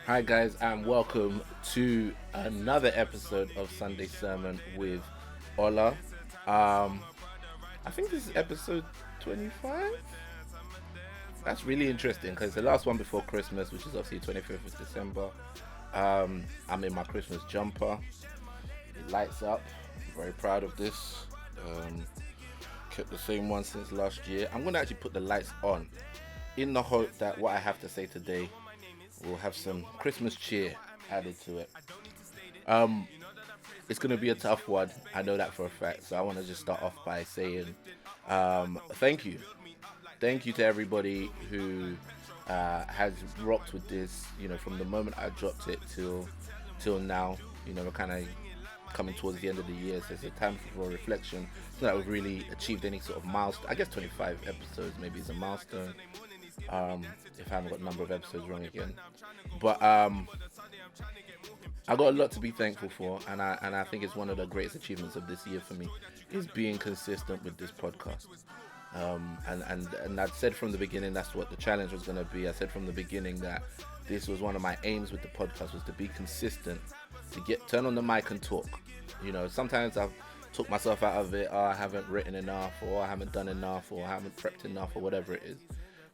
Hi, guys, and welcome to another episode of Sunday Sermon with Ola. Um, I think this is episode 25. That's really interesting because the last one before Christmas, which is obviously 25th of December. I'm in my Christmas jumper, it lights up. I'm very proud of this. Um, Kept the same one since last year. I'm going to actually put the lights on in the hope that what I have to say today will have some Christmas cheer added to it. Um, it's going to be a tough one. I know that for a fact. So I want to just start off by saying thank you. Thank you to everybody who has rocked with this, from the moment I dropped it till now. We're kind of coming towards the end of the year, so it's a time for reflection. It's not that we've really achieved any sort of milestone. I guess 25 episodes maybe is a milestone, if I haven't got the number of episodes wrong again. But I got a lot to be thankful for, and I think it's one of the greatest achievements of this year for me is being consistent with this podcast. And I'd said from the beginning that's what the challenge was going to be. I said from the beginning that this was one of my aims with the podcast was to be consistent, to get turn on the mic and talk. Sometimes I've took myself out of it. Oh, I haven't written enough, or I haven't done enough, or I haven't prepped enough, or whatever it is.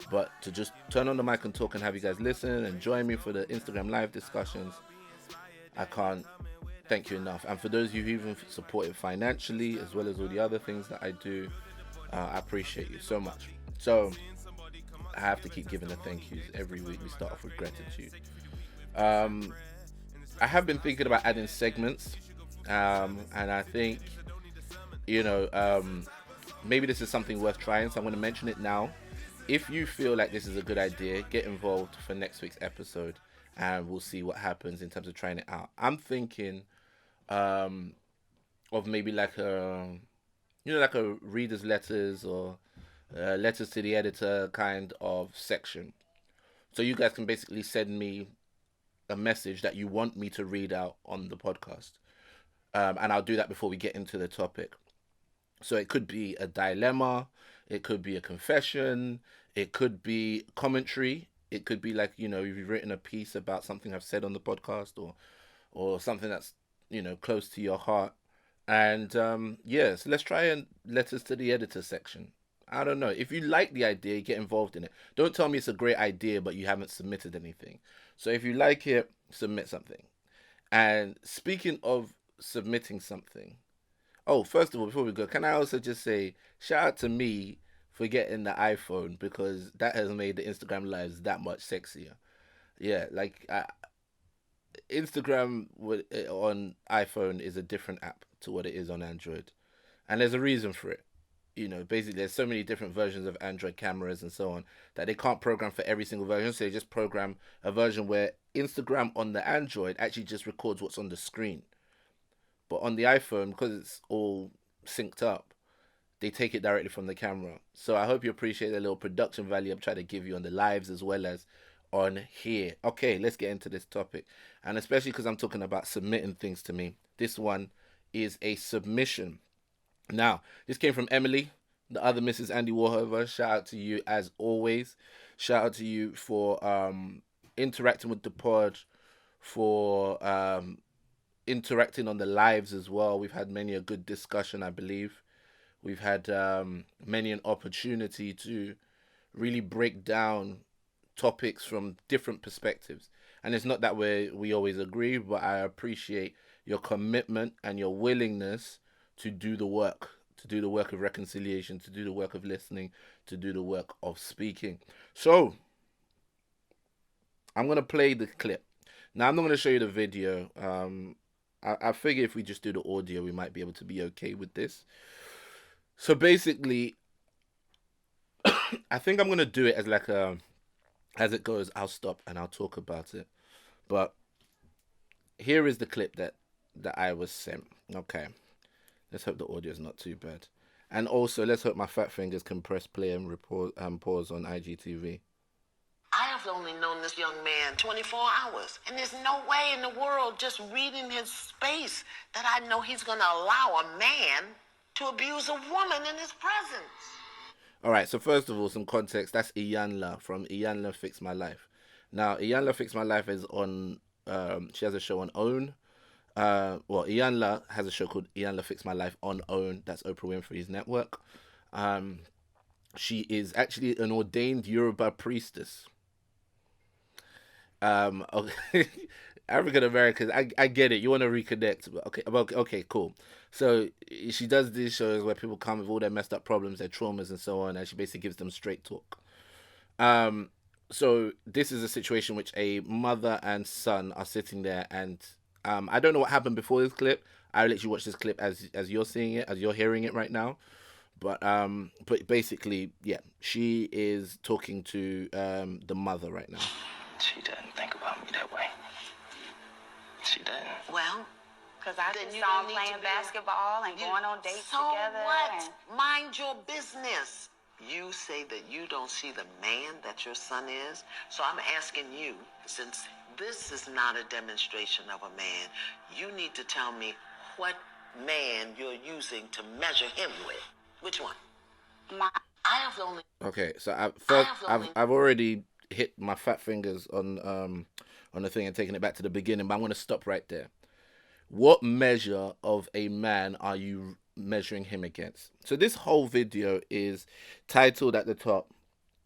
But to just turn on the mic and talk and have you guys listen and join me for the Instagram live discussions, I can't thank you enough. And for those of you who even support it financially, as well as all the other things that I do, I appreciate you so much. So I have to keep giving the thank yous every week. We start off with gratitude. Um, I have been thinking about adding segments, and I think you know maybe this is something worth trying. So I'm going to mention it now. If you feel like this is a good idea, get involved for next week's episode, and we'll see what happens in terms of trying it out. I'm thinking um, of maybe like a reader's letters or letters to the editor kind of section. So you guys can basically send me a message that you want me to read out on the podcast, and I'll do that before we get into the topic. So it could be a dilemma, it could be a confession, it could be commentary. It could be like you've written a piece about something I've said on the podcast, or something that's close to your heart. And yeah, so let's try and letters to the editor section. I don't know. If you like the idea, get involved in it. Don't tell me it's a great idea, but you haven't submitted anything. So if you like it, submit something. And speaking of submitting something, oh, first of all, before we go, can I also just say shout out to me for getting the iPhone because that has made the Instagram lives that much sexier. Yeah, like Instagram on iPhone is a different app to what it is on Android, and there's a reason for it. Basically, there's so many different versions of Android cameras and so on that they can't program for every single version. So they just program a version where Instagram on the Android actually just records what's on the screen, but on the iPhone, because it's all synced up, they take it directly from the camera. So I hope you appreciate the little production value I'm trying to give you on the lives as well as on here. Okay, let's get into this topic. And especially because I'm talking about submitting things to me, this one is a submission. Now, this came from Emily, the other Mrs. Andy Warhover. Shout out to you as always. Shout out to you for interacting with the pod, for interacting on the lives as well. We've had many a good discussion, I believe. We've had many an opportunity to really break down topics from different perspectives. And it's not that we always agree, but I appreciate your commitment and your willingness to do the work, to do the work of reconciliation, to do the work of listening, to do the work of speaking. So I'm gonna play the clip. Now I'm not gonna show you the video. I figure if we just do the audio, we might be able to be okay with this. So basically, I think I'm gonna do it as like a as it goes. I'll stop and I'll talk about it. But here is the clip that I was sent. Okay, let's hope the audio is not too bad. And also, let's hope my fat fingers can press play and pause on IGTV. I have only known this young man 24 hours, and there's no way in the world just reading his space that I know he's going to allow a man to abuse a woman in his presence. All right, so first of all, some context. That's Iyanla from Iyanla Fix My Life. Now, Iyanla Fix My Life is on. She has a show on OWN. Iyanla has a show called Iyanla Fix My Life on OWN. That's Oprah Winfrey's network. Um, she is actually an ordained Yoruba priestess. Okay. African Americans, I get it. You want to reconnect, but okay, cool. So she does these shows where people come with all their messed up problems, their traumas, and so on, and she basically gives them straight talk. Um, so this is a situation which a mother and son are sitting there, and I don't know what happened before this clip. I literally watched this clip as you're seeing it, as you're hearing it right now. But basically, yeah, she is talking to the mother right now. She doesn't think about me that way. She doesn't. Well, Because I then just you saw don't them need playing to be basketball and going on dates so together. what? And Mind your business. You say that you don't see the man that your son is. So I'm asking you, since this is not a demonstration of a man, you need to tell me what man you're using to measure him with. Which one? my, I have only. Okay, so have only- I've already hit my fat fingers on the thing and taking it back to the beginning, but I'm gonna stop right there. What measure of a man are you measuring him against? So this whole video is titled at the top,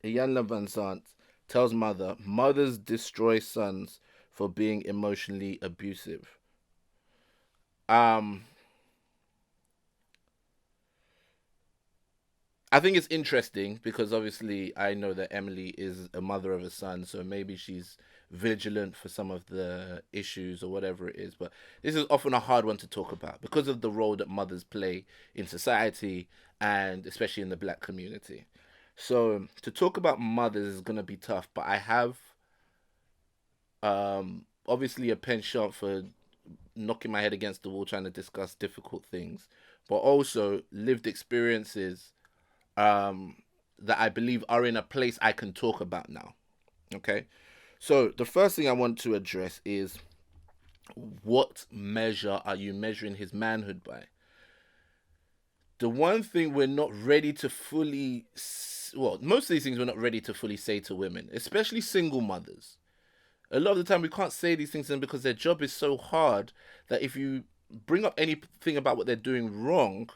Iyanla Van Zant tells mother, mothers destroy sons for being emotionally abusive. I think it's interesting because obviously I know that Emily is a mother of a son, so maybe she's vigilant for some of the issues or whatever it is. But this is often a hard one to talk about because of the role that mothers play in society and especially in the black community. So to talk about mothers is gonna be tough, but I have obviously a penchant for knocking my head against the wall trying to discuss difficult things, but also lived experiences that I believe are in a place I can talk about now. Okay, so the first thing I want to address is what measure are you measuring his manhood by? The one thing we're not ready to fully, well, most of these things we're not ready to fully say to women, especially single mothers. A lot of the time we can't say these things to them because their job is so hard that if you bring up anything about what they're doing wrong,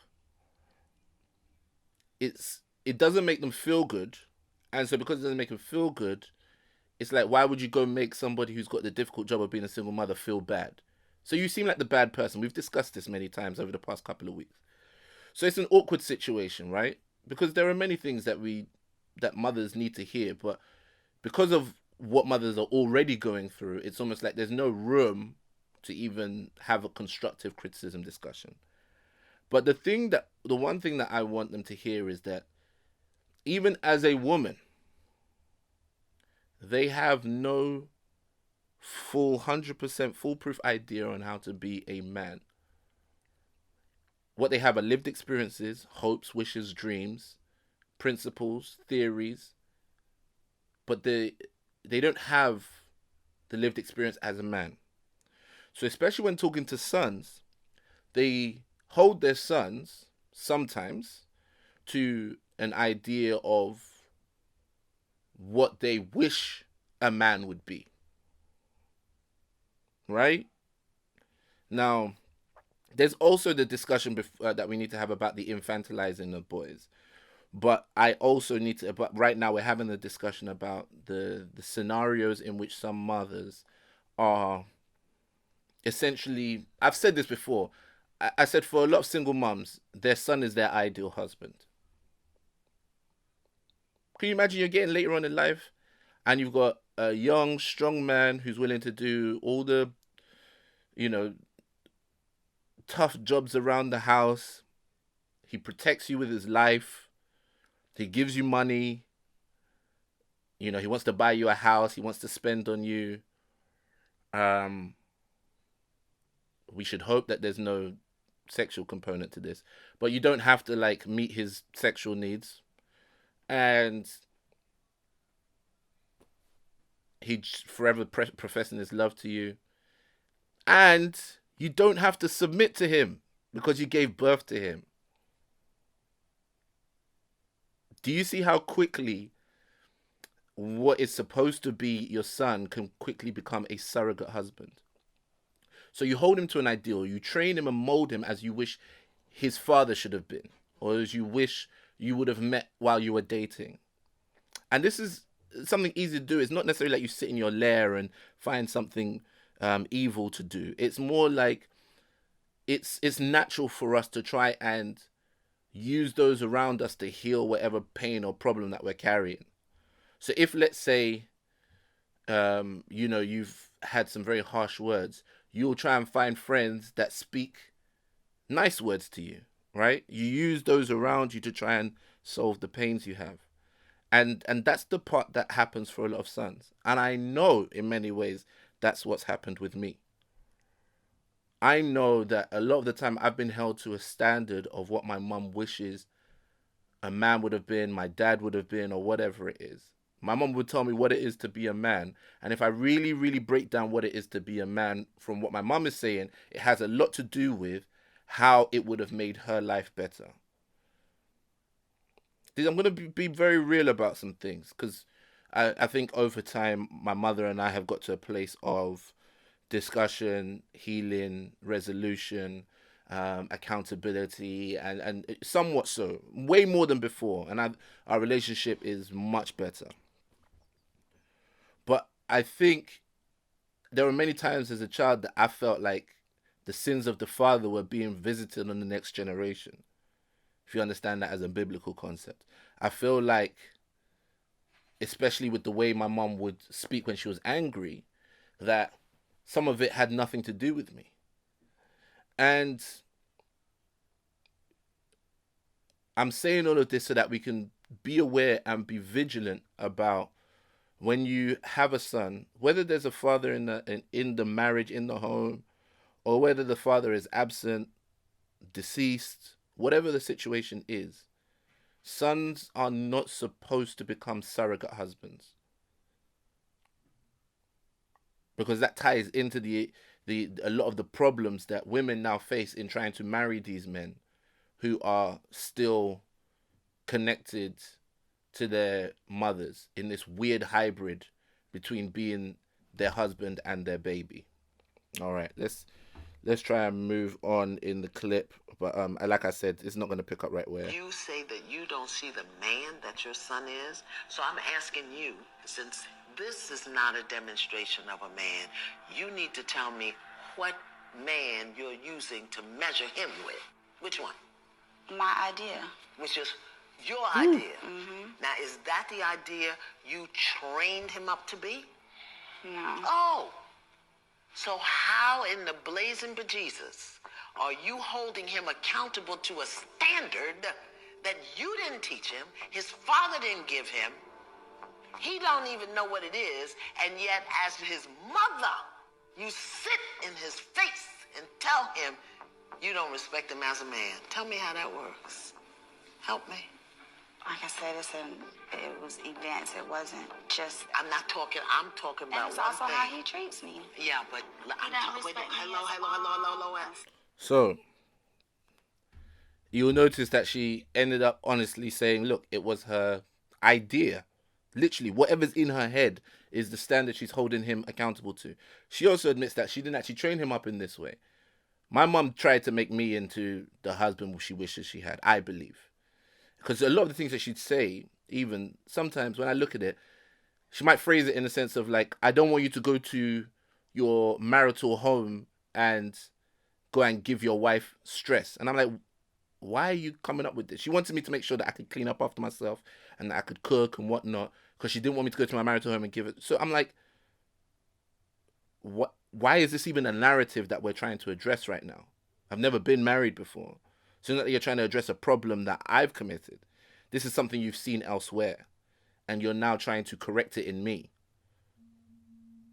it doesn't make them feel good, and so because it doesn't make them feel good, it's like, why would you go make somebody who's got the difficult job of being a single mother feel bad? So you seem like the bad person. We've discussed this many times over the past couple of weeks. So it's an awkward situation, right? Because there are many things that mothers need to hear, but because of what mothers are already going through, it's almost like there's no room to even have a constructive criticism discussion. But the one thing that I want them to hear is that even as a woman, they have no full 100% foolproof idea on how to be a man. What they have are lived experiences, hopes, wishes, dreams, principles, theories, but they don't have the lived experience as a man. So especially when talking to sons, they hold their sons sometimes to an idea of what they wish a man would be. Right? Now, there's also the discussion that we need to have about the infantilizing of boys. But I also need to, but right now we're having a discussion about the scenarios in which some mothers are essentially, I've said this before, I said for a lot of single mums, their son is their ideal husband. Can you imagine you're getting later on in life and you've got a young, strong man who's willing to do all the, tough jobs around the house. He protects you with his life. He gives you money. He wants to buy you a house. He wants to spend on you. We should hope that there's no sexual component to this. But you don't have to, meet his sexual needs. And he's forever professing his love to you. And you don't have to submit to him because you gave birth to him. Do you see how quickly what is supposed to be your son can quickly become a surrogate husband. So you hold him to an ideal, you train him and mold him as you wish his father should have been, or as you wish you would have met while you were dating. And this is something easy to do. It's not necessarily like you sit in your lair and find something evil to do. It's more like it's natural for us to try and use those around us to heal whatever pain or problem that we're carrying. So if, let's say, you've had some very harsh words, you'll try and find friends that speak nice words to you, right? You use those around you to try and solve the pains you have. And that's the part that happens for a lot of sons. And I know in many ways that's what's happened with me. I know that a lot of the time I've been held to a standard of what my mum wishes a man would have been, my dad would have been, or whatever it is. My mum would tell me what it is to be a man. And if I really, really break down what it is to be a man from what my mum is saying, it has a lot to do with how it would have made her life better. I'm going to be very real about some things, because I think over time, my mother and I have got to a place of discussion, healing, resolution, accountability, and somewhat so, way more than before. And our relationship is much better. But I think there were many times as a child that I felt like the sins of the father were being visited on the next generation. If you understand that as a biblical concept. I feel like, especially with the way my mom would speak when she was angry, that some of it had nothing to do with me. And I'm saying all of this so that we can be aware and be vigilant about when you have a son, whether there's a father in the marriage, in the home, or whether the father is absent, deceased, whatever the situation is, sons are not supposed to become surrogate husbands, because that ties into a lot of the problems that women now face in trying to marry these men who are still connected to their mothers in this weird hybrid between being their husband and their baby. All right, let's try and move on in the clip. But like I said, it's not going to pick up right where. You say that you don't see the man that your son is. So I'm asking you, since this is not a demonstration of a man, you need to tell me what man you're using to measure him with. Which one? My idea. Which is your idea. Mm-hmm. Now, is that the idea you trained him up to be? No. Oh. So how in the blazing bejesus are you holding him accountable to a standard that you didn't teach him, his father didn't give him, he don't even know what it is, and yet as his mother, you sit in his face and tell him you don't respect him as a man? Tell me how that works. Help me. Like I said, it was events. It wasn't just. I'm talking about and it's one also thing. how he treats me. Yeah, but I'm talking. Hello. So you'll notice that she ended up honestly saying, look, it was her idea. Literally, whatever's in her head is the standard she's holding him accountable to. She also admits that she didn't actually train him up in this way. My mum tried to make me into the husband she wishes she had, I believe. Because a lot of the things that she'd say, even sometimes when I look at it, she might phrase it in the sense of like, I don't want you to go to your marital home and go and give your wife stress. And I'm like, why are you coming up with this? She wanted me to make sure that I could clean up after myself and that I could cook and whatnot, because she didn't want me to go to my marital home and give it. So I'm like, what? Why is this even a narrative that we're trying to address right now? I've never been married before. So that you're trying to address a problem that I've committed. This is something you've seen elsewhere, and you're now trying to correct it in me.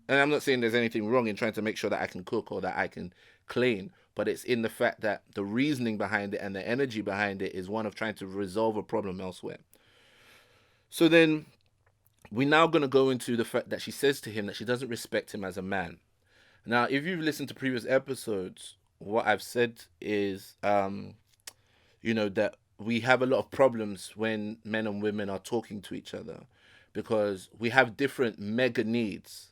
And I'm not saying there's anything wrong in trying to make sure that I can cook or that I can clean, but it's in the fact that the reasoning behind it and the energy behind it is one of trying to resolve a problem elsewhere. So then we're now going to go into the fact that she says to him that she doesn't respect him as a man. Now, if you've listened to previous episodes, what I've said is, that we have a lot of problems when men and women are talking to each other, because we have different mega needs.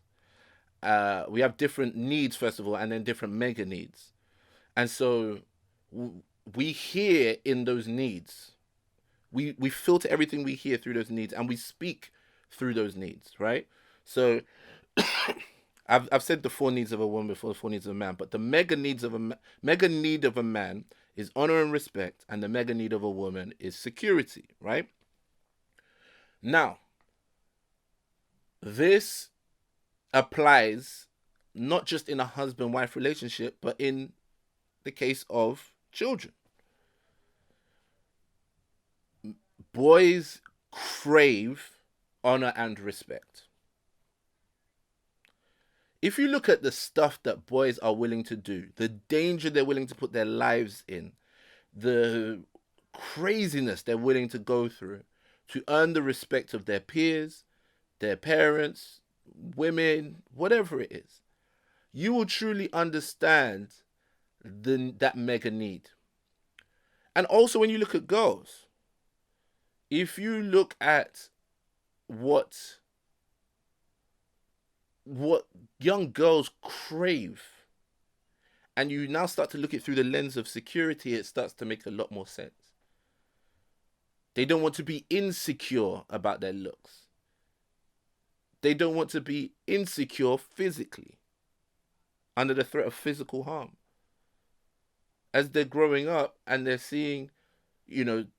We have different needs, first of all, and then different mega needs. And so we hear in those needs. We filter everything we hear through those needs, and we speak through those needs, right? So I've said the 4 needs of a woman before, the 4 needs of a man, but the mega need of a man is honor and respect, and the mega need of a woman is security, right? Now, this applies not just in a husband-wife relationship, but in the case of children. Boys crave honor and respect. If you look at the stuff that boys are willing to do, the danger they're willing to put their lives in, the craziness they're willing to go through to earn the respect of their peers, their parents, women, whatever it is, you will truly understand that mega need. And also when you look at girls, if you look at what young girls crave, and you now start to look at it through the lens of security, it starts to make a lot more sense. They don't want to be insecure about their looks. They don't want to be insecure physically, under the threat of physical harm. As they're growing up and they're seeing,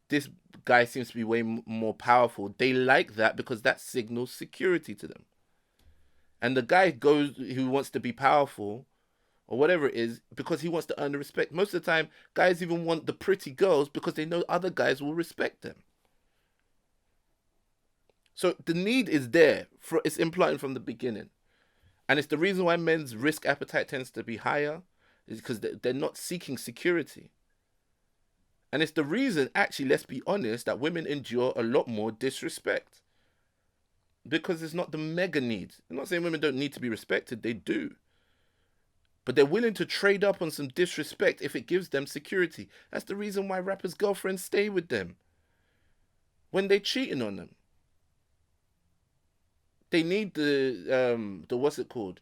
this guy seems to be way more powerful, they like that because that signals security to them. And the guy who wants to be powerful or whatever it is because he wants to earn the respect. Most of the time, guys even want the pretty girls because they know other guys will respect them. So the need is there. It's implanted from the beginning. And it's the reason why men's risk appetite tends to be higher, is because they're not seeking security. And it's the reason, actually, let's be honest, that women endure a lot more disrespect. Because it's not the mega needs. I'm not saying women don't need to be respected. They do. But they're willing to trade up on some disrespect if it gives them security. That's the reason why rappers' girlfriends stay with them when they're cheating on them. They need the what's it called?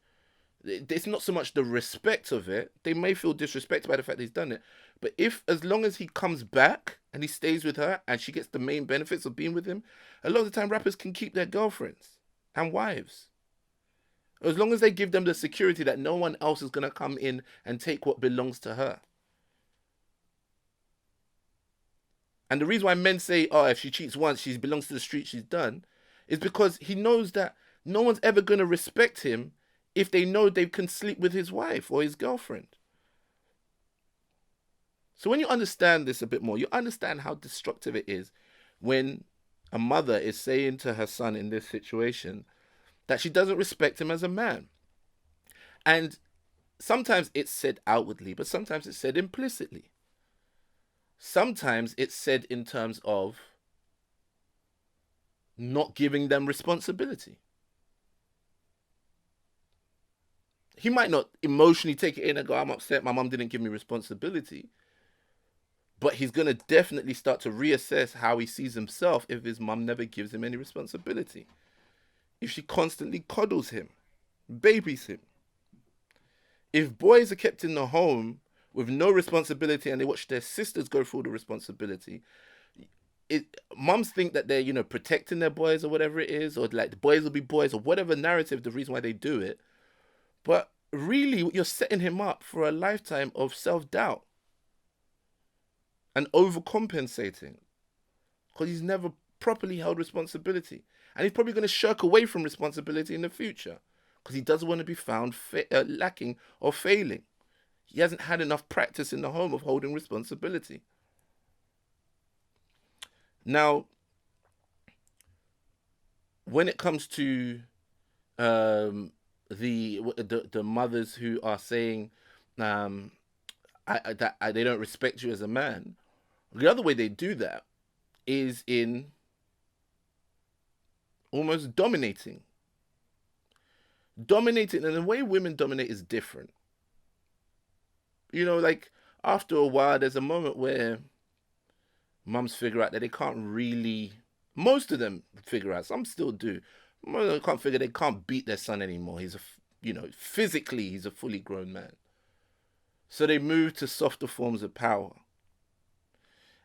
It's not so much the respect of it. They may feel disrespected by the fact that he's done it. But as long as he comes back and he stays with her and she gets the main benefits of being with him, a lot of the time rappers can keep their girlfriends and wives. As long as they give them the security that no one else is going to come in and take what belongs to her. And the reason why men say, oh, if she cheats once, she belongs to the street, she's done, is because he knows that no one's ever going to respect him if they know they can sleep with his wife or his girlfriend. So when you understand this a bit more, you understand how destructive it is when a mother is saying to her son in this situation that she doesn't respect him as a man. And sometimes it's said outwardly, but sometimes it's said implicitly. Sometimes it's said in terms of not giving them responsibility. He might not emotionally take it in and go, I'm upset, my mum didn't give me responsibility. But he's going to definitely start to reassess how he sees himself if his mum never gives him any responsibility. If she constantly coddles him, babies him. If boys are kept in the home with no responsibility and they watch their sisters go through the responsibility, mums think that they're, protecting their boys or whatever it is, or like the boys will be boys or whatever narrative, the reason why they do it. But really, you're setting him up for a lifetime of self-doubt and overcompensating because he's never properly held responsibility. And he's probably going to shirk away from responsibility in the future because he doesn't want to be found lacking or failing. He hasn't had enough practice in the home of holding responsibility. Now, when it comes to the mothers who are saying that they don't respect you as a man, the other way they do that is in almost dominating. Dominating, and the way women dominate is different. Like after a while, there's a moment where mums figure out that they can't really, most of them figure out, some still do, Well, they can't figure they can't beat their son anymore. He's physically he's a fully grown man. So they move to softer forms of power.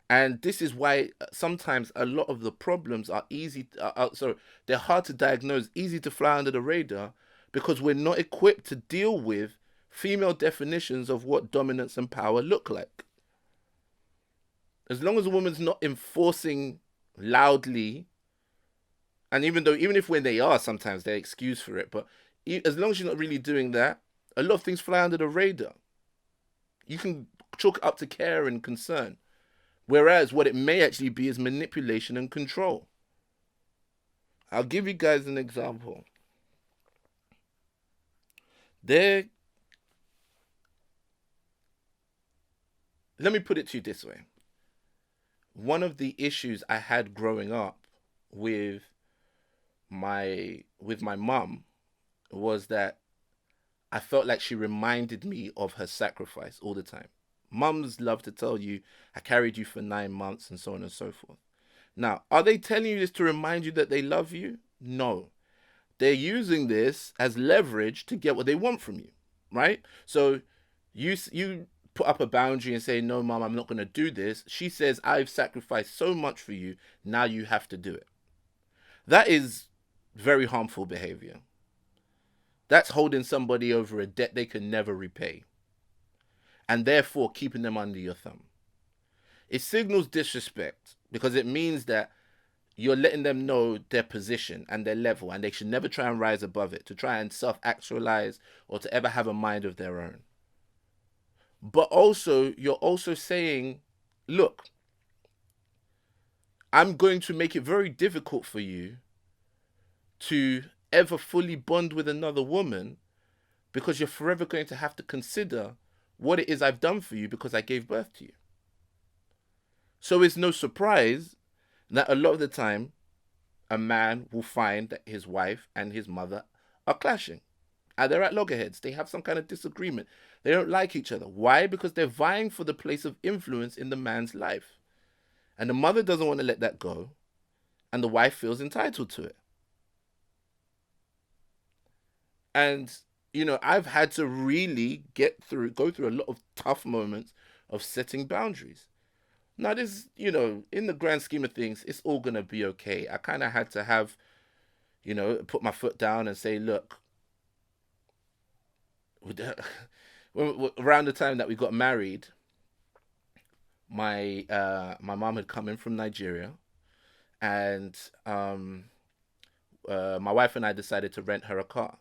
And this is why sometimes a lot of the problems are they're hard to diagnose, easy to fly under the radar, because we're not equipped to deal with female definitions of what dominance and power look like. As long as a woman's not enforcing loudly, and even if when they are, sometimes they're excused for it, but as long as you're not really doing that, a lot of things fly under the radar. You can chalk it up to care and concern. Whereas what it may actually be is manipulation and control. I'll give you guys an example. Let me put it to you this way. One of the issues I had growing up with my mum was that I felt like she reminded me of her sacrifice all the time. Mums love to tell you, I carried you for 9 months and so on and so forth. Now, are they telling you this to remind you that they love you? No. They're using this as leverage to get what they want from you, right? So you put up a boundary and say, no, mom, I'm not going to do this. She says, I've sacrificed so much for you. Now you have to do it. That is very harmful behavior. That's holding somebody over a debt they can never repay, and therefore keeping them under your thumb. It signals disrespect because it means that you're letting them know their position and their level, and they should never try and rise above it, to try and self-actualize or to ever have a mind of their own. But also, you're also saying, look, I'm going to make it very difficult for you to ever fully bond with another woman, because you're forever going to have to consider what it is I've done for you because I gave birth to you. So it's no surprise that a lot of the time a man will find that his wife and his mother are clashing. And they're at loggerheads. They have some kind of disagreement. They don't like each other. Why? Because they're vying for the place of influence in the man's life. And the mother doesn't want to let that go, and the wife feels entitled to it. And, I've had to really go through a lot of tough moments of setting boundaries. Now, this, in the grand scheme of things, it's all going to be okay. I kind of had to have, put my foot down and say, look, around the time that we got married, my mom had come in from Nigeria, and my wife and I decided to rent her a car.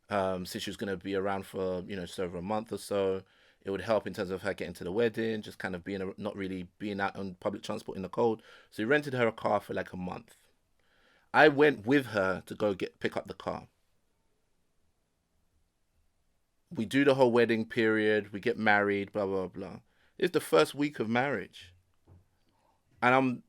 Since she was going to be around for, just over a month or so. It would help in terms of her getting to the wedding, just kind of not really being out on public transport in the cold. So we rented her a car for like a month. I went with her to go pick up the car. We do the whole wedding period. We get married, blah, blah, blah. It's the first week of marriage. And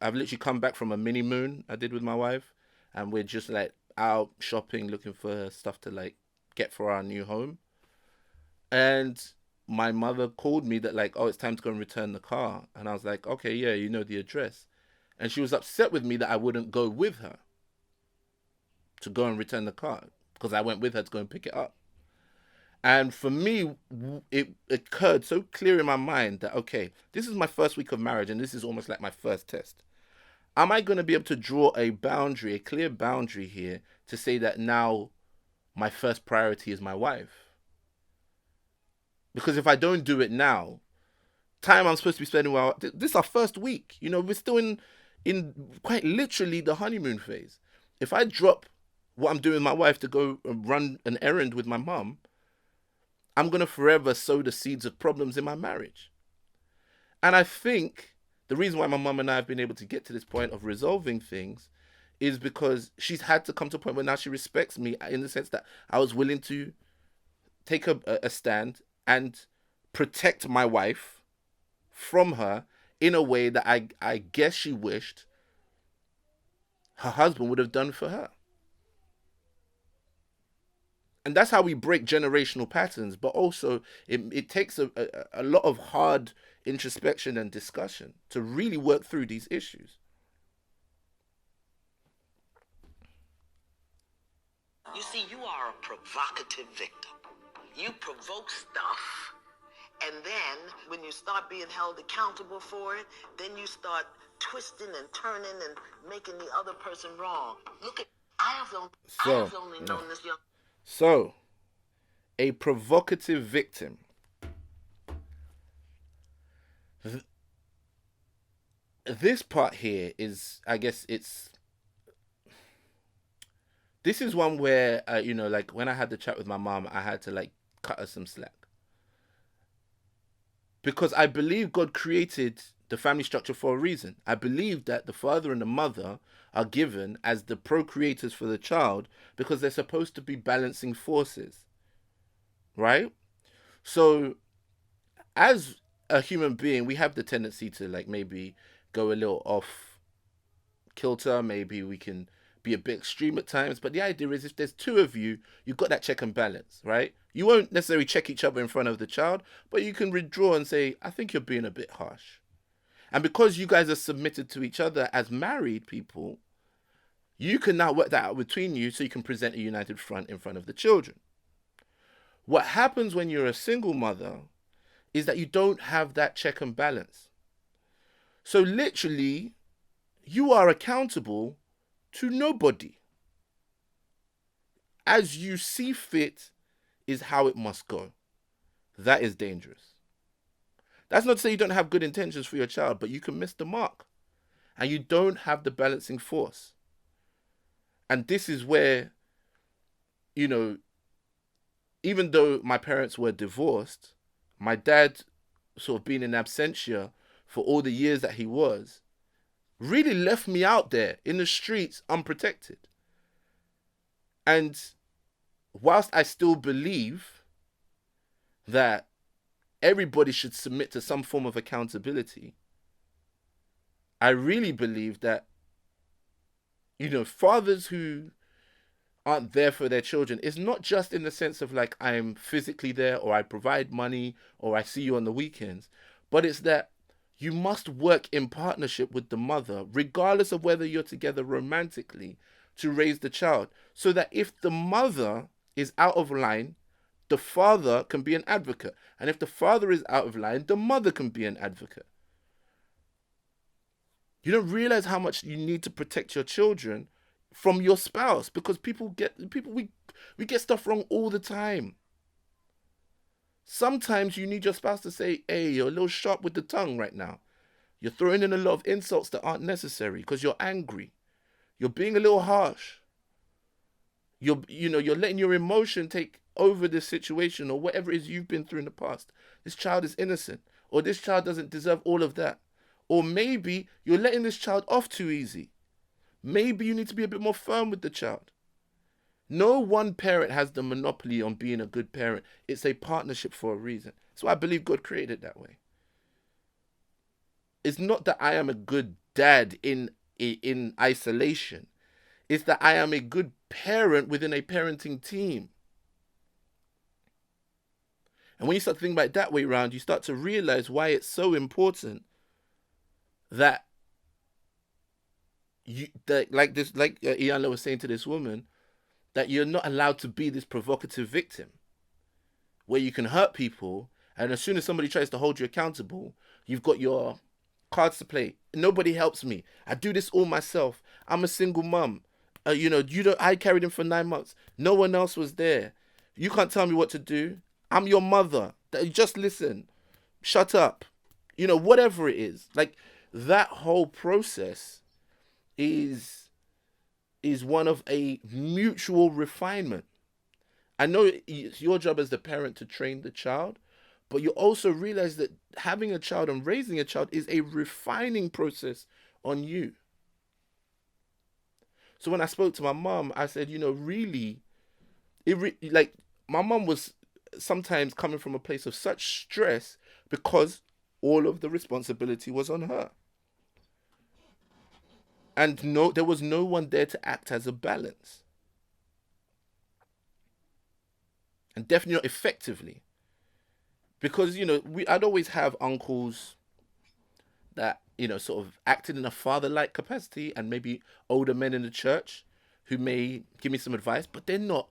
I've literally come back from a mini moon I did with my wife. And we're just like out shopping, looking for stuff to like get for our new home. And my mother called me that like, oh, it's time to go and return the car. And I was like, okay, yeah, you know the address. And she was upset with me that I wouldn't go with her to go and return the car, because I went with her to go and pick it up. And for me, it occurred so clear in my mind that, okay, this is my first week of marriage, and this is almost like my first test. Am I going to be able to draw a boundary, a clear boundary here, to say that now my first priority is my wife? Because if I don't do it now, time I'm supposed to be spending this is our first week. We're still in quite literally the honeymoon phase. If I drop what I'm doing with my wife to go run an errand with my mum, I'm going to forever sow the seeds of problems in my marriage. And I think the reason why my mum and I have been able to get to this point of resolving things is because she's had to come to a point where now she respects me, in the sense that I was willing to take a stand and protect my wife from her in a way that I guess she wished her husband would have done for her. And that's how we break generational patterns. But also, it takes a lot of hard introspection and discussion to really work through these issues. You see, you are a provocative victim. You provoke stuff, and then when you start being held accountable for it, then you start twisting and turning and making the other person wrong. Look at, I have only known this young. So, a provocative victim. This part here is, I guess this is one where, like when I had the chat with my mom, I had to like cut her some slack. Because I believe God created the family structure for a reason. I believe that the father and the mother are given as the procreators for the child because they're supposed to be balancing forces. Right? So, as a human being, we have the tendency to like maybe go a little off kilter. Maybe we can be a bit extreme at times. But the idea is if there's two of you, you've got that check and balance, right? You won't necessarily check each other in front of the child, but you can withdraw and say, I think you're being a bit harsh. And because you guys are submitted to each other as married people, you can now work that out between you so you can present a united front in front of the children. What happens when you're a single mother is that you don't have that check and balance. So literally, you are accountable to nobody. As you see fit is how it must go. That is dangerous. That's not to say you don't have good intentions for your child, but you can miss the mark. And you don't have the balancing force. And this is where, even though my parents were divorced, my dad sort of being in absentia for all the years that he was, really left me out there in the streets unprotected. And whilst I still believe that everybody should submit to some form of accountability, I really believe that, fathers who aren't there for their children, it's not just in the sense of like I'm physically there or I provide money or I see you on the weekends, but it's that you must work in partnership with the mother, regardless of whether you're together romantically, to raise the child. So that if the mother is out of line, the father can be an advocate. And if the father is out of line, the mother can be an advocate. You don't realize how much you need to protect your children from your spouse, because we get stuff wrong all the time. Sometimes you need your spouse to say, hey, you're a little sharp with the tongue right now. You're throwing in a lot of insults that aren't necessary because you're angry. You're being a little harsh. You're letting your emotion take over this situation or whatever it is you've been through in the past. This child is innocent, or this child doesn't deserve all of that. Or maybe you're letting this child off too easy. Maybe you need to be a bit more firm with the child. No one parent has the monopoly on being a good parent. It's a partnership for a reason. So I believe God created it that way. It's not that I am a good dad in isolation. It's that I am a good parent within a parenting team. And when you start thinking about it that way around, you start to realize why it's so important that Iyanla was saying to this woman, that you're not allowed to be this provocative victim where you can hurt people, and as soon as somebody tries to hold you accountable, you've got your cards to play. Nobody helps me. I do this all myself. I'm a single mum. I carried him for 9 months. No one else was there. You can't tell me what to do. I'm your mother. Just listen. Shut up. Whatever it is. Like, that whole process is one of a mutual refinement. I know it's your job as the parent to train the child, but you also realize that having a child and raising a child is a refining process on you. So when I spoke to my mom, I said, really, my mom was sometimes coming from a place of such stress because all of the responsibility was on her. And there was no one there to act as a balance. And definitely not effectively. Because, I'd always have uncles that, sort of acted in a father-like capacity, and maybe older men in the church, who may give me some advice, but they're not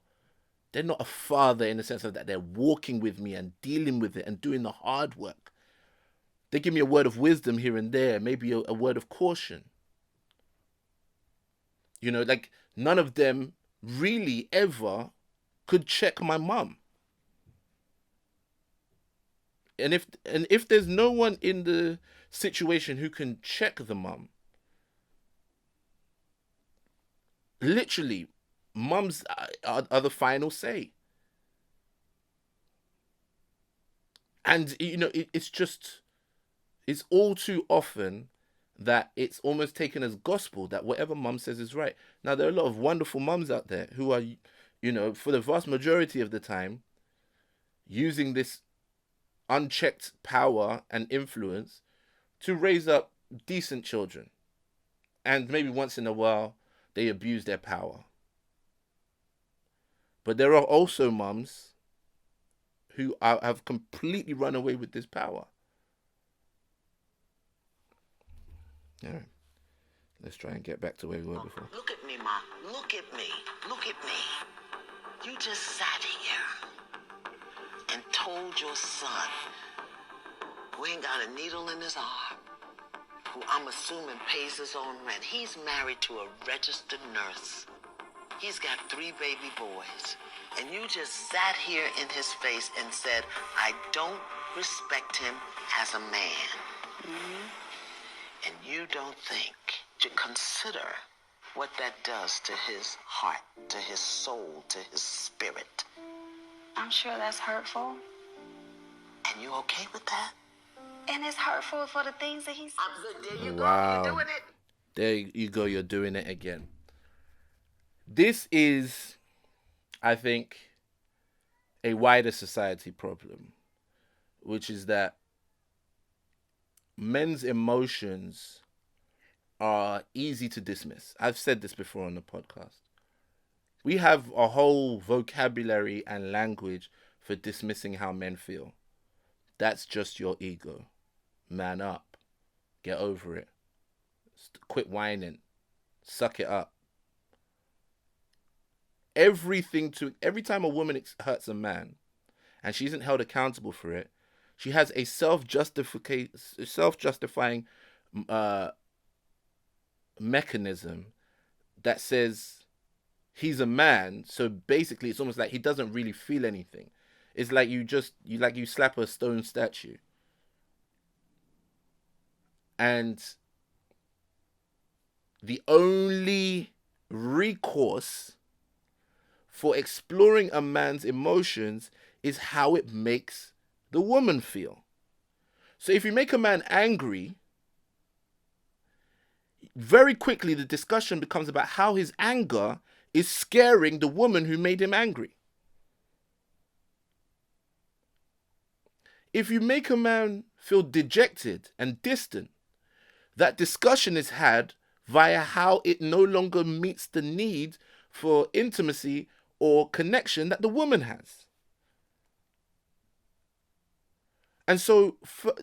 a father in the sense of that they're walking with me and dealing with it and doing the hard work. They give me a word of wisdom here and there, maybe a word of caution. You know, like none of them really ever could check my mum. And if there's no one in the situation who can check the mum, literally, mums are the final say. And, you know, it's all too often that it's almost taken as gospel that whatever mum says is right. Now, there are a lot of wonderful mums out there who are, you know, for the vast majority of the time, using this unchecked power and influence to raise up decent children. And maybe once in a while, they abuse their power. But there are also mums who have completely run away with this power. All right. Let's try and get back to where we were before. Look at me, Ma. Look at me. Look at me. You just sat here and told your son, who ain't got a needle in his arm, who I'm assuming pays his own rent. He's married to a registered nurse. He's got 3 baby boys. And you just sat here in his face and said, I don't respect him as a man. Mm-hmm. And you don't think to consider what that does to his heart, to his soul, to his spirit. I'm sure that's hurtful. And you okay with that? And it's hurtful for the things that he's... There you Wow. go, you're doing it. There you go, you're doing it again. This is, I think, a wider society problem, which is that men's emotions are easy to dismiss. I've said this before on the podcast. We have a whole vocabulary and language for dismissing how men feel. That's just your ego. Man up. Get over it. Quit whining. Suck it up. Every time a woman hurts a man and she isn't held accountable for it, she has a self-justifying mechanism that says he's a man, so basically it's almost like he doesn't really feel anything. It's like you slap a stone statue. And the only recourse for exploring a man's emotions is how it makes the woman feel. So if you make a man angry, very quickly the discussion becomes about how his anger is scaring the woman who made him angry. If you make a man feel dejected and distant, that discussion is had via how it no longer meets the need for intimacy or connection that the woman has. And so,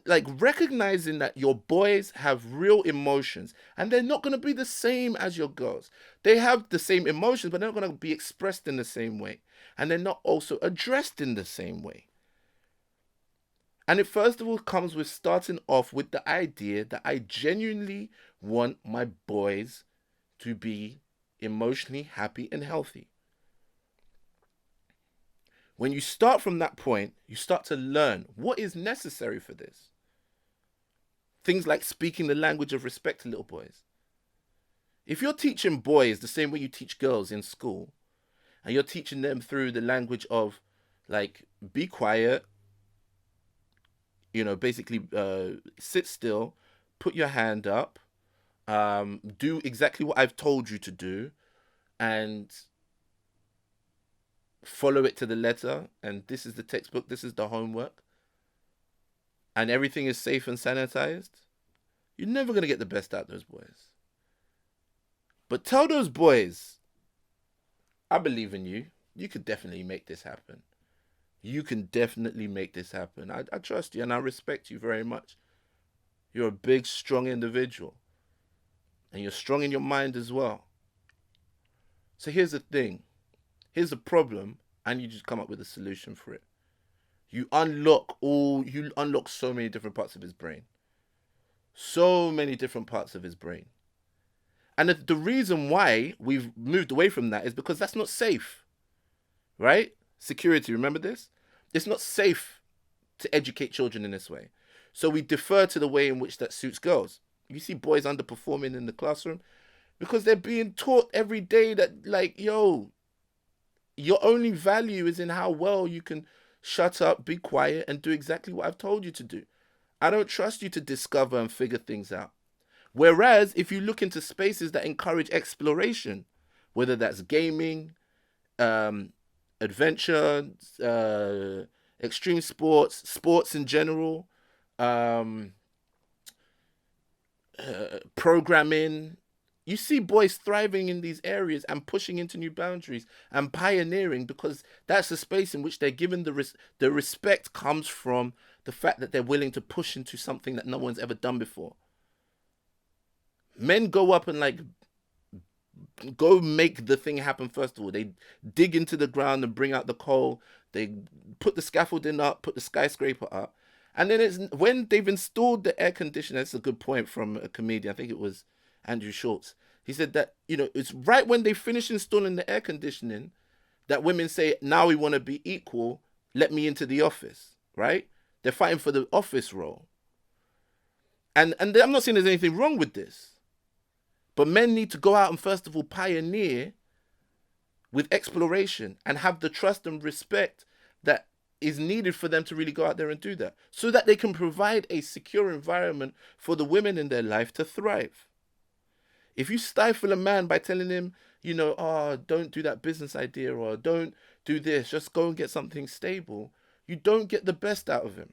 recognizing that your boys have real emotions, and they're not going to be the same as your girls. They have the same emotions, but they're not going to be expressed in the same way. And they're not also addressed in the same way. And it first of all comes with starting off with the idea that I genuinely want my boys to be emotionally happy and healthy. When you start from that point, you start to learn what is necessary for this. Things like speaking the language of respect to little boys. If you're teaching boys the same way you teach girls in school, and you're teaching them through the language of, be quiet, basically sit still, put your hand up, do exactly what I've told you to do, and follow it to the letter, and this is the textbook, this is the homework, and everything is safe and sanitized, you're never going to get the best out of those boys. But tell those boys, I believe in you. You could definitely make this happen. You can definitely make this happen. I trust you and I respect you very much. You're a big, strong individual. And you're strong in your mind as well. So here's the thing. Here's the problem, and you just come up with a solution for it. You unlock so many different parts of his brain. So many different parts of his brain. And the reason why we've moved away from that is because that's not safe. Right? Security, remember this? It's not safe to educate children in this way. So we defer to the way in which that suits girls. You see boys underperforming in the classroom because they're being taught every day that, like, yo, your only value is in how well you can shut up, be quiet, and do exactly what I've told you to do. I don't trust you to discover and figure things out. Whereas if you look into spaces that encourage exploration, whether that's gaming, adventure, extreme sports in general, programming, you see boys thriving in these areas and pushing into new boundaries and pioneering, because that's a space in which they're given the respect comes from the fact that they're willing to push into something that no one's ever done before. Men go up and like go make the thing happen first of all. They dig into the ground and bring out the coal. They put the scaffolding up, put the skyscraper up. And then it's when they've installed the air conditioner. That's a good point from a comedian. I think it was Andrew Schultz. He said that, it's right when they finish installing the air conditioning that women say, now we want to be equal. Let me into the office, right? They're fighting for the office role. And I'm not saying there's anything wrong with this. But men need to go out and first of all pioneer with exploration and have the trust and respect that is needed for them to really go out there and do that, so that they can provide a secure environment for the women in their life to thrive. If you stifle a man by telling him, don't do that business idea, or don't do this, just go and get something stable, you don't get the best out of him.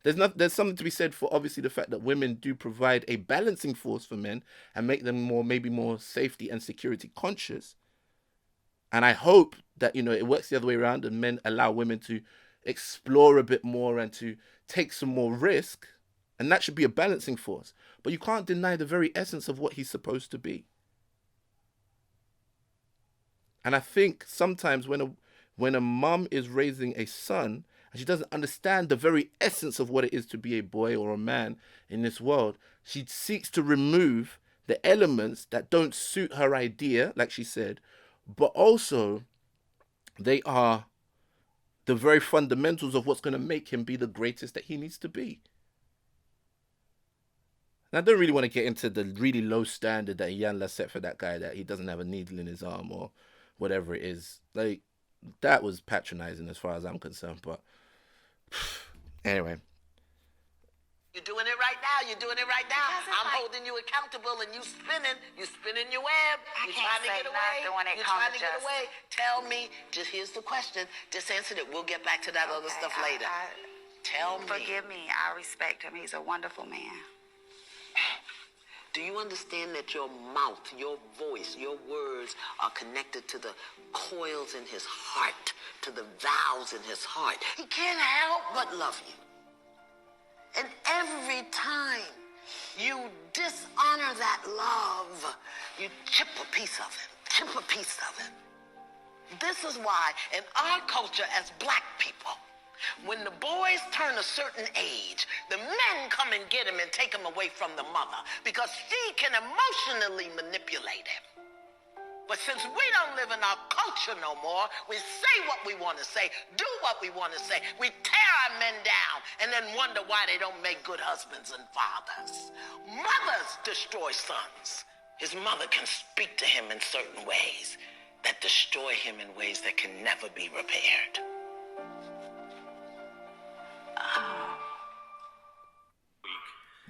There's something to be said for obviously the fact that women do provide a balancing force for men and make them maybe more safety and security conscious. And I hope that, it works the other way around and men allow women to explore a bit more and to take some more risk. And that should be a balancing force. But you can't deny the very essence of what he's supposed to be. And I think sometimes when a mum is raising a son, and she doesn't understand the very essence of what it is to be a boy or a man in this world, she seeks to remove the elements that don't suit her idea, like she said, but also they are the very fundamentals of what's going to make him be the greatest that he needs to be. And I don't really want to get into the really low standard that Iyanla set for that guy, that he doesn't have a needle in his arm or whatever it is. Like, that was patronizing as far as I'm concerned, but anyway. You're doing it right now. I'm holding you accountable, and you spinning your web. I You're can't trying to say get away. nothing when it You're comes trying to to get justice. away. Tell me, here's the question. Just answer it. We'll get back to that other stuff later. Tell me. Forgive me. I respect him. He's a wonderful man. Do you understand that your mouth, your voice, your words are connected to the coils in his heart, to the valves in his heart? He can't help but love you. And every time you dishonor that love, you chip a piece of him. This is why in our culture as black people, when the boys turn a certain age, the men come and get him and take him away from the mother because she can emotionally manipulate him. But since we don't live in our culture no more, we say what we want to say, do what we want to say. We tear our men down and then wonder why they don't make good husbands and fathers. Mothers destroy sons. His mother can speak to him in certain ways that destroy him in ways that can never be repaired.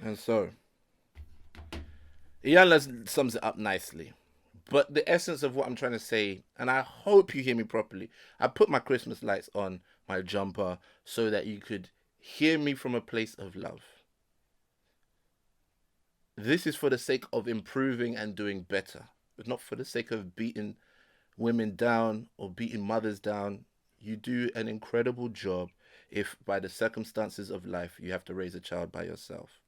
And so, Iyanla sums it up nicely. But the essence of what I'm trying to say, and I hope you hear me properly, I put my Christmas lights on my jumper so that you could hear me from a place of love. This is for the sake of improving and doing better, but not for the sake of beating women down or beating mothers down. You do an incredible job if by the circumstances of life you have to raise a child by yourself.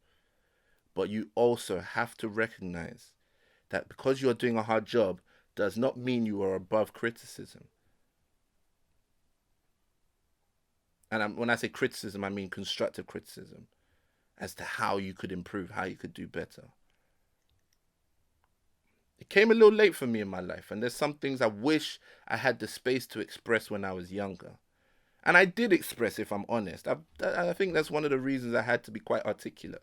But you also have to recognize that because you're doing a hard job does not mean you are above criticism. And when I say criticism, I mean constructive criticism as to how you could improve, how you could do better. It came a little late for me in my life, and there's some things I wish I had the space to express when I was younger. And I did express, if I'm honest. I think that's one of the reasons I had to be quite articulate.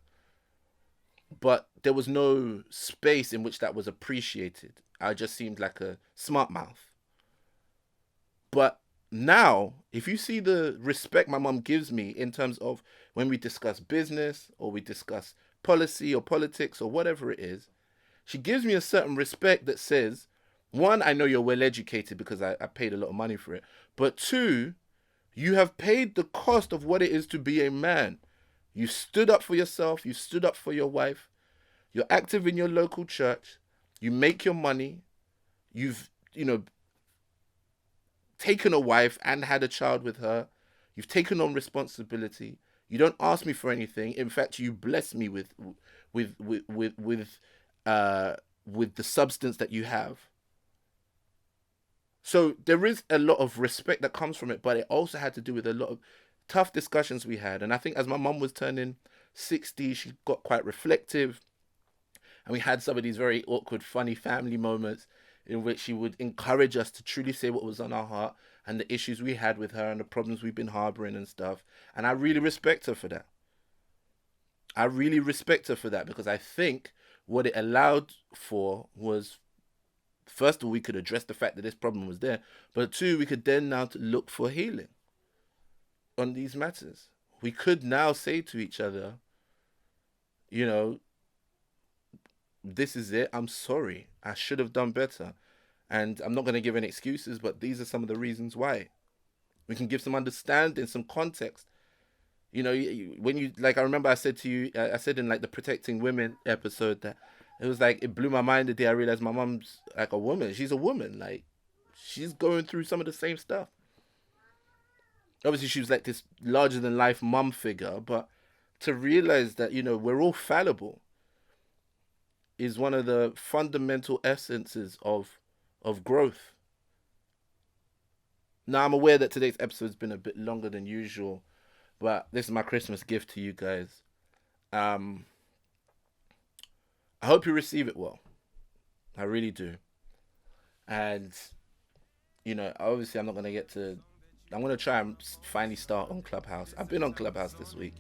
But there was no space in which that was appreciated. I just seemed like a smart mouth. But now, if you see the respect my mum gives me in terms of when we discuss business or we discuss policy or politics or whatever it is, she gives me a certain respect that says, one, I know you're well educated because I paid a lot of money for it. But two, you have paid the cost of what it is to be a man. You stood up for yourself. You stood up for your wife. You're active in your local church. You make your money. You've, taken a wife and had a child with her. You've taken on responsibility. You don't ask me for anything. In fact, you bless me with the substance that you have. So there is a lot of respect that comes from it, but it also had to do with a lot of tough discussions we had. And I think as my mum was turning 60, she got quite reflective. And we had some of these very awkward, funny family moments in which she would encourage us to truly say what was on our heart and the issues we had with her and the problems we've been harboring and stuff. And I really respect her for that. I really respect her for that, because I think what it allowed for was, first of all, we could address the fact that this problem was there, but two, we could then now look for healing on these matters. We could now say to each other, this is it. I'm sorry. I should have done better. And I'm not going to give any excuses, but these are some of the reasons why. We can give some understanding, some context. When you, like, I remember I said to you, I said in like the Protecting Women episode that it was like, it blew my mind the day I realized my mom's like a woman. She's a woman. Like, she's going through some of the same stuff. Obviously, she was like this larger than life mum figure, but to realize that, we're all fallible is one of the fundamental essences of growth. Now, I'm aware that today's episode's been a bit longer than usual, but this is my Christmas gift to you guys. I hope you receive it well. I really do. And, obviously I'm going to try and finally start on Clubhouse. I've been on Clubhouse this week,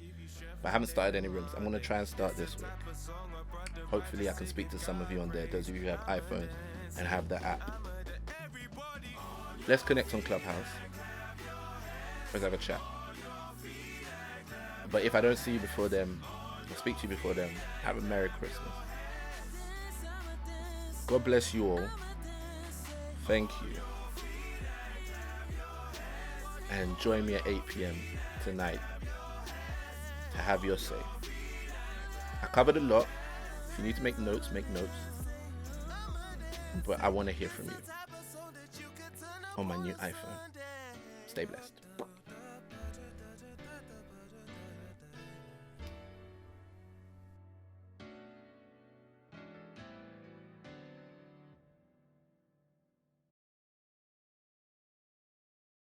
but I haven't started any rooms. I'm going to try and start this week. Hopefully I can speak to some of you on there, those of you who have iPhones and have the app. Let's connect on Clubhouse. Let's have a chat. But if I don't see you before then, I'll speak to you before then, have a Merry Christmas. God bless you all. Thank you. And join me at 8 p.m. tonight to have your say. I covered a lot. If you need to make notes, make notes. But I want to hear from you on my new iPhone. Stay blessed.